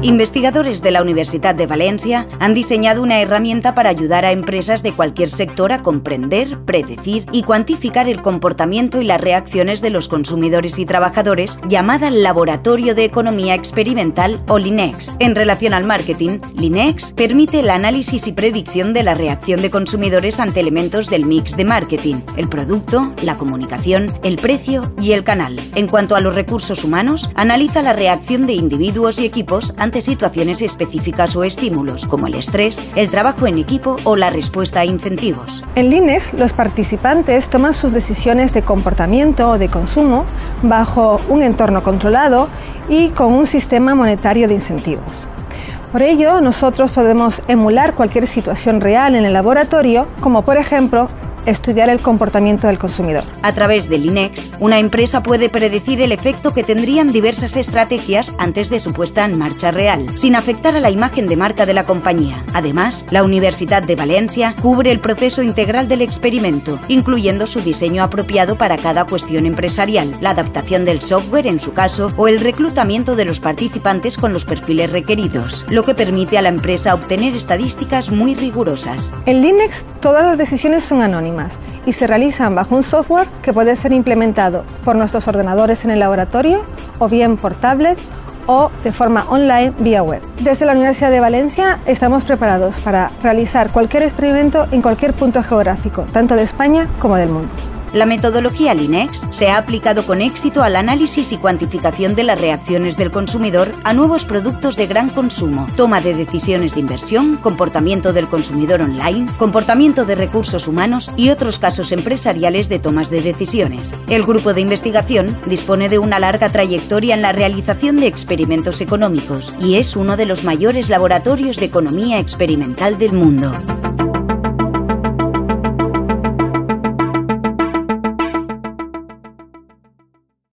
Investigadores de la Universidad de Valencia han diseñado una herramienta para ayudar a empresas de cualquier sector a comprender, predecir y cuantificar el comportamiento y las reacciones de los consumidores y trabajadores, llamada Laboratorio de Economía Experimental o LINEX. En relación al marketing, LINEX permite el análisis y predicción de la reacción de consumidores ante elementos del mix de marketing: el producto, la comunicación, el precio y el canal. En cuanto a los recursos humanos, analiza la reacción de individuos y equipos ante situaciones específicas o estímulos, como el estrés, el trabajo en equipo o la respuesta a incentivos. En LINEX, los participantes toman sus decisiones de comportamiento o de consumo bajo un entorno controlado y con un sistema monetario de incentivos. Por ello, nosotros podemos emular cualquier situación real en el laboratorio, como por ejemplo, estudiar el comportamiento del consumidor. A través de LINEX, una empresa puede predecir el efecto que tendrían diversas estrategias antes de su puesta en marcha real, sin afectar a la imagen de marca de la compañía. Además, la Universidad de Valencia cubre el proceso integral del experimento, incluyendo su diseño apropiado para cada cuestión empresarial, la adaptación del software en su caso o el reclutamiento de los participantes con los perfiles requeridos, lo que permite a la empresa obtener estadísticas muy rigurosas. En LINEX, todas las decisiones son anónimas y se realizan bajo un software que puede ser implementado por nuestros ordenadores en el laboratorio o bien por tablets o de forma online vía web. Desde la Universidad de Valencia estamos preparados para realizar cualquier experimento en cualquier punto geográfico, tanto de España como del mundo. La metodología LINEX se ha aplicado con éxito al análisis y cuantificación de las reacciones del consumidor a nuevos productos de gran consumo, toma de decisiones de inversión, comportamiento del consumidor online, comportamiento de recursos humanos y otros casos empresariales de tomas de decisiones. El grupo de investigación dispone de una larga trayectoria en la realización de experimentos económicos y es uno de los mayores laboratorios de economía experimental del mundo.